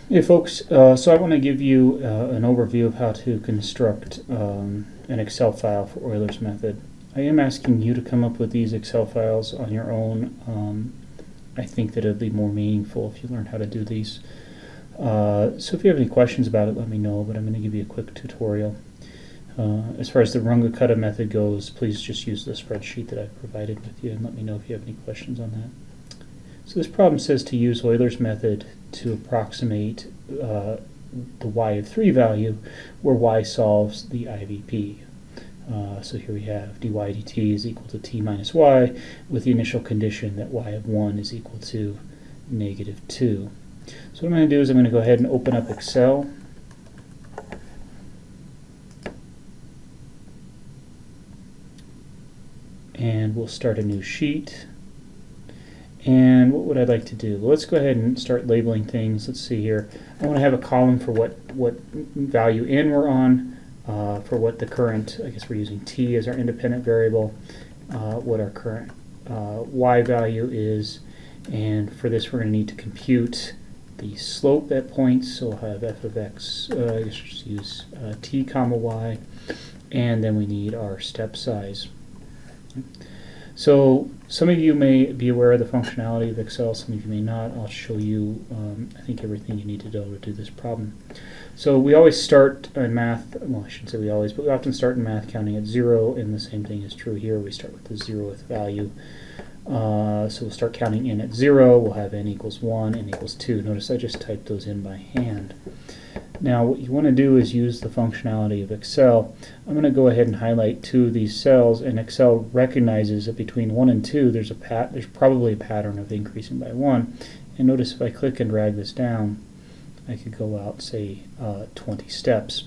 Hey folks, so I want to give you an overview of how to construct an Excel file for Euler's method. I am asking you to come up with these Excel files on your own. I think that it'll be more meaningful if you learn how to do these. So if you have any questions about it, let me know, but I'm going to give you a quick tutorial. As far as the Runge-Kutta method goes, please just use the spreadsheet that I've provided with you and let me know if you have any questions on that. So this problem says to use Euler's method to approximate the y of 3 value where y solves the IVP. So here we have dy dt is equal to t minus y with the initial condition that y of 1 is equal to negative 2. So what I'm going to do is I'm going to go ahead and open up Excel. And we'll start a new sheet. And what would I like to do? Well, let's go ahead and start labeling things. Let's see here. I want to have a column for what value n we're on, for what the current, I guess we're using t as our independent variable, what our current y value is, and for this we're going to need to compute the slope at points, so we'll have f of x, I guess just use t comma y, and then we need our step size. So some of you may be aware of the functionality of Excel, some of you may not. I'll show you, I think, everything you need to know to do this problem. So we always start in math, well I shouldn't say we always, but we often start in math counting at 0, and the same thing is true here. We start with the 0th value. So we'll start counting in at 0, we'll have n equals 1, n equals 2. Notice I just typed those in by hand. Now what you want to do is use the functionality of Excel. I'm going to go ahead and highlight 2 of these cells, and Excel recognizes that between 1 and 2 there's probably a pattern of increasing by 1. And notice if I click and drag this down, I could go out, say, 20 steps.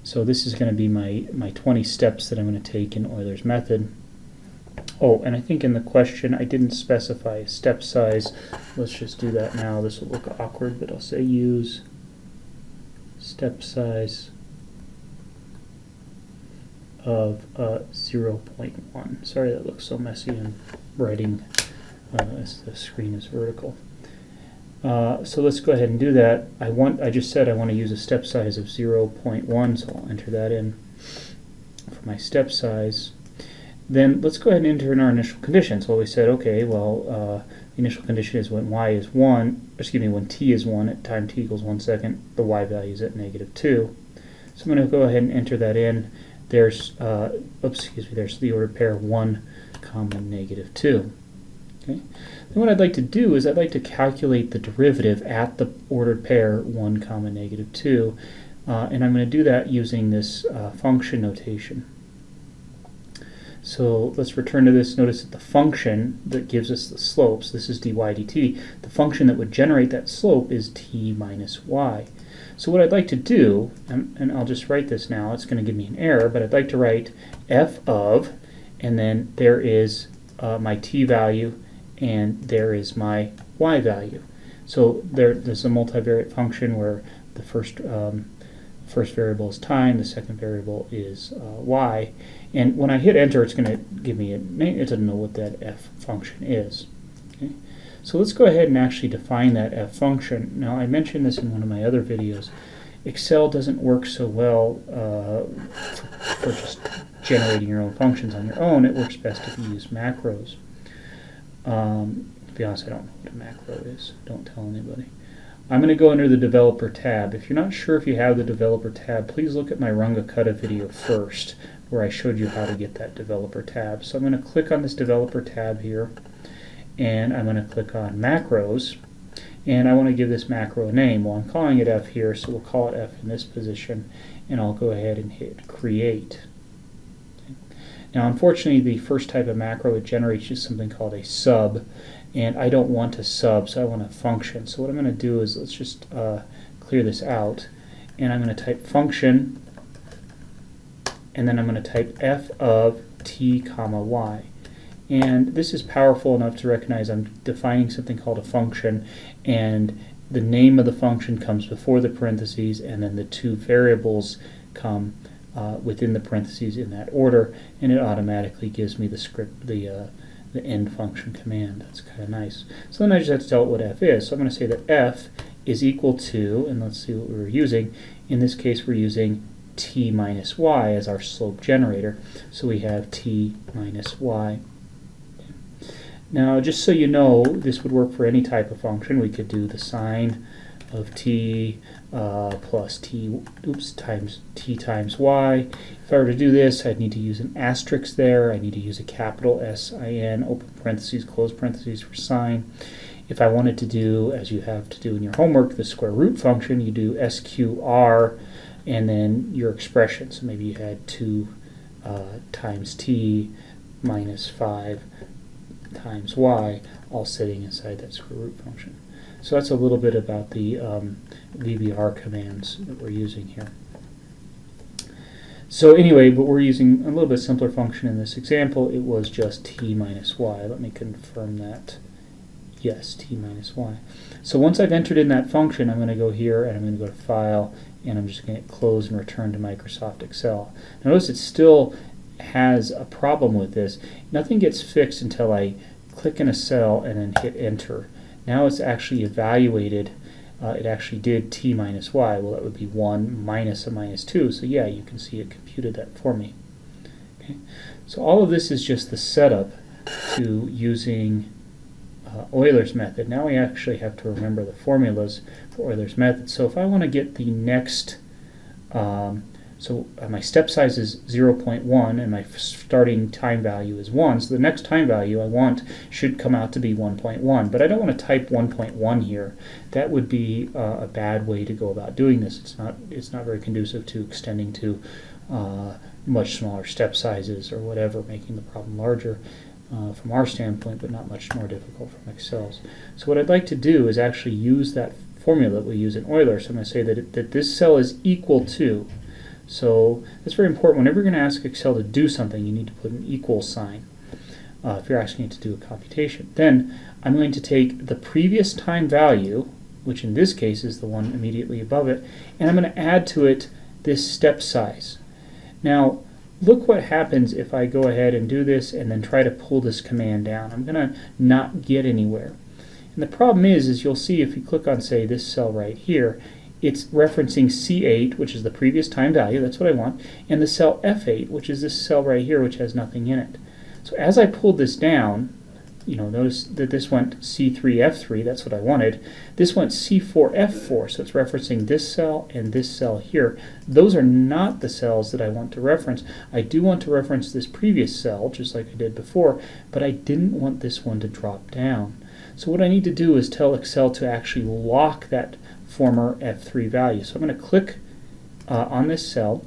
So this is going to be my 20 steps that I'm going to take in Euler's method. Oh, and I think in the question I didn't specify a step size. Let's just do that now. This will look awkward, but I'll say use step size of 0.1. Sorry that looks so messy in writing as the screen is vertical. So let's go ahead and do that. I just said I want to use a step size of 0.1, so I'll enter that in for my step size. Then let's go ahead and enter in our initial conditions. Well, we said, okay, well, the initial condition is when y is 1, when t is 1 at time t equals 1 second, the y value is at negative 2. So I'm going to go ahead and enter that in. There's, there's the ordered pair 1, negative 2. Okay. Then what I'd like to do is I'd like to calculate the derivative at the ordered pair 1, negative 2. And I'm going to do that using this function notation. So let's return to this. Notice that the function that gives us the slopes, this is dy dt, the function that would generate that slope is t minus y. So what I'd like to do, and I'll just write this now, it's going to give me an error, but I'd like to write f of, and then there is my t value, and there is my y value. So there's a multivariate function where the first variable is time, the second variable is y, and when I hit enter it's going to give me it doesn't know what that f function is. Okay? So let's go ahead and actually define that f function. Now I mentioned this in one of my other videos. Excel doesn't work so well for just generating your own functions on your own. It works best if you use macros. To be honest, I don't know what a macro is. Don't tell anybody. I'm going to go under the Developer tab. If you're not sure if you have the Developer tab, please look at my Runge-Kutta video first, where I showed you how to get that Developer tab. So I'm going to click on this Developer tab here, and I'm going to click on Macros, and I want to give this macro a name. Well, I'm calling it f here, so we'll call it f in this position, and I'll go ahead and hit Create. Okay. Now, unfortunately, the first type of macro it generates is something called a sub, and I don't want a sub, so I want a function. So what I'm going to do is let's just clear this out, and I'm going to type function, and then I'm going to type f of t comma y. And this is powerful enough to recognize I'm defining something called a function, and the name of the function comes before the parentheses, and then the 2 variables come within the parentheses in that order, and it automatically gives me the script, the end function command. That's kind of nice. So then I just have to tell it what f is. So I'm going to say that f is equal to, and let's see what we were using. In this case, we're using t minus y as our slope generator. So we have t minus y. Now, just so you know, this would work for any type of function. We could do the sine of t plus t, times t times y. If I were to do this, I'd need to use an asterisk there. I need to use a capital S-I-N, open parentheses, close parentheses for sine. If I wanted to do, as you have to do in your homework, the square root function, you do SQR and then your expression. So maybe you had 2 times t minus 5 times y, all sitting inside that square root function. So that's a little bit about the VBR commands that we're using here. So anyway, but we're using a little bit simpler function in this example. It was just t minus y. Let me confirm that. Yes, t minus y. So once I've entered in that function, I'm going to go here and I'm going to go to File, and I'm just going to close and return to Microsoft Excel. Now notice it still has a problem with this. Nothing gets fixed until I click in a cell and then hit Enter. Now it's actually evaluated. It actually did t minus y. Well, that would be 1 minus a minus 2. So yeah, you can see it computed that for me. Okay. So all of this is just the setup to using Euler's method. Now we actually have to remember the formulas for Euler's method. So if I want to get the next, my step size is 0.1 and my starting time value is 1, so the next time value I want should come out to be 1.1, but I don't want to type 1.1 here. That would be a bad way to go about doing this. It's not very conducive to extending to much smaller step sizes or whatever, making the problem larger from our standpoint, but not much more difficult from Excel's. So what I'd like to do is actually use that formula that we use in Euler. So I'm going to say that this cell is equal to. So that's very important. Whenever you're going to ask Excel to do something, you need to put an equal sign if you're asking it to do a computation. Then I'm going to take the previous time value, which in this case is the one immediately above it, and I'm going to add to it this step size. Now, look what happens if I go ahead and do this and then try to pull this command down. I'm going to not get anywhere. And the problem is you'll see if you click on, say, this cell right here, it's referencing C8, which is the previous time value, that's what I want, and the cell F8, which is this cell right here, which has nothing in it. So as I pulled this down, notice that this went C3, F3, that's what I wanted. This went C4, F4, so it's referencing this cell and this cell here. Those are not the cells that I want to reference. I do want to reference this previous cell, just like I did before, but I didn't want this one to drop down. So what I need to do is tell Excel to actually lock that former F3 value. So I'm going to click on this cell,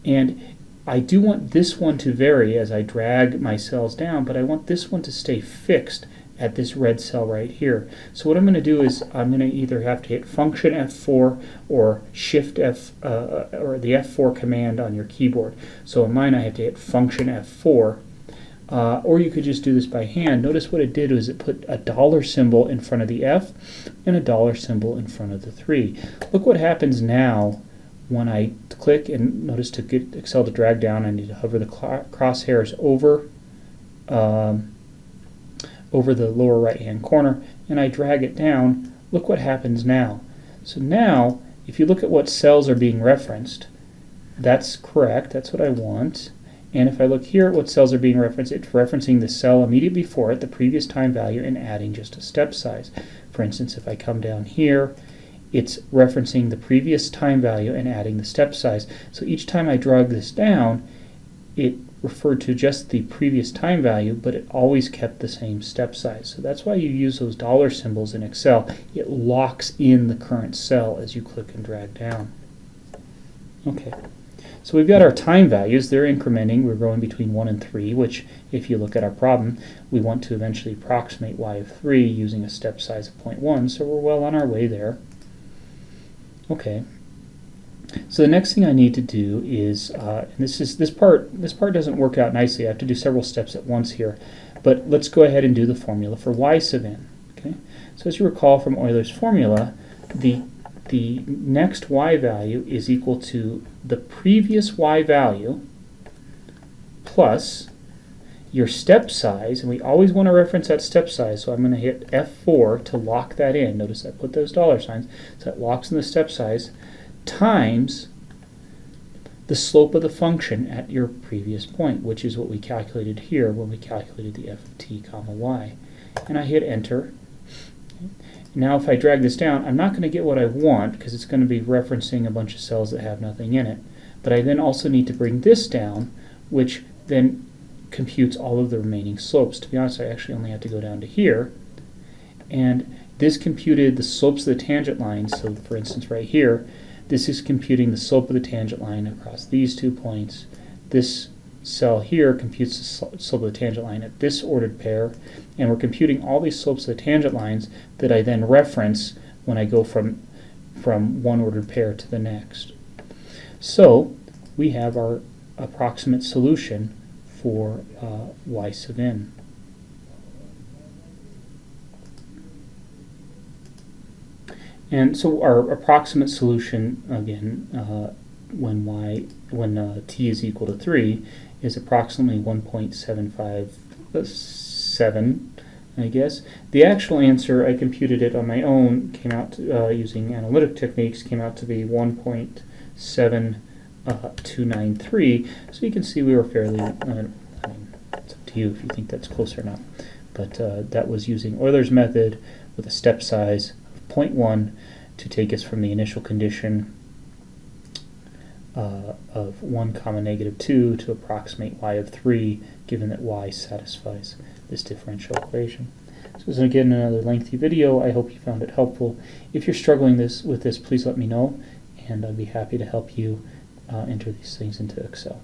and I do want this one to vary as I drag my cells down, but I want this one to stay fixed at this red cell right here. So what I'm going to do is I'm going to either have to hit Function F4 or Shift F or the F4 command on your keyboard. So in mine I have to hit Function F4. Or you could just do this by hand. Notice what it did was it put a dollar symbol in front of the F and a dollar symbol in front of the 3. Look what happens now when I click, and notice to get Excel to drag down I need to hover the crosshairs over the lower right hand corner, and I drag it down. Look what happens now. So now if you look at what cells are being referenced, that's correct, that's what I want. And if I look here at what cells are being referenced, it's referencing the cell immediately before it, the previous time value, and adding just a step size. For instance, if I come down here, it's referencing the previous time value and adding the step size. So each time I drag this down, it referred to just the previous time value, but it always kept the same step size. So that's why you use those dollar symbols in Excel. It locks in the current cell as you click and drag down. Okay. So we've got our time values. They're incrementing. We're going between 1 and 3, which, if you look at our problem, we want to eventually approximate y of 3 using a step size of 0.1, so we're well on our way there. Okay. So the next thing I need to do is, and this part doesn't work out nicely. I have to do several steps at once here, but let's go ahead and do the formula for y sub n. Okay. So as you recall from Euler's formula, the next y value is equal to the previous y value plus your step size, and we always want to reference that step size, so I'm going to hit F4 to lock that in. Notice I put those dollar signs, so that locks in the step size, times the slope of the function at your previous point, which is what we calculated here when we calculated the f of t comma y. And I hit enter. Now if I drag this down, I'm not going to get what I want because it's going to be referencing a bunch of cells that have nothing in it. But I then also need to bring this down, which then computes all of the remaining slopes. To be honest, I actually only have to go down to here. And this computed the slopes of the tangent lines. So for instance right here, this is computing the slope of the tangent line across these 2 points. This cell here computes the slope of the tangent line at this ordered pair, and we're computing all these slopes of the tangent lines that I then reference when I go from one ordered pair to the next. So we have our approximate solution for y sub n. And so our approximate solution, again, when t is equal to 3, is approximately 1.757, I guess. The actual answer, I computed it on my own, came out to, using analytic techniques, came out to be 1.7293. So you can see we were fairly, I mean, it's up to you if you think that's close or not. But that was using Euler's method with a step size of 0.1 to take us from the initial condition of 1 comma negative 2 to approximate y of 3, given that y satisfies this differential equation. So this is again another lengthy video. I hope you found it helpful. If you're struggling with this, please let me know, and I'd be happy to help you enter these things into Excel.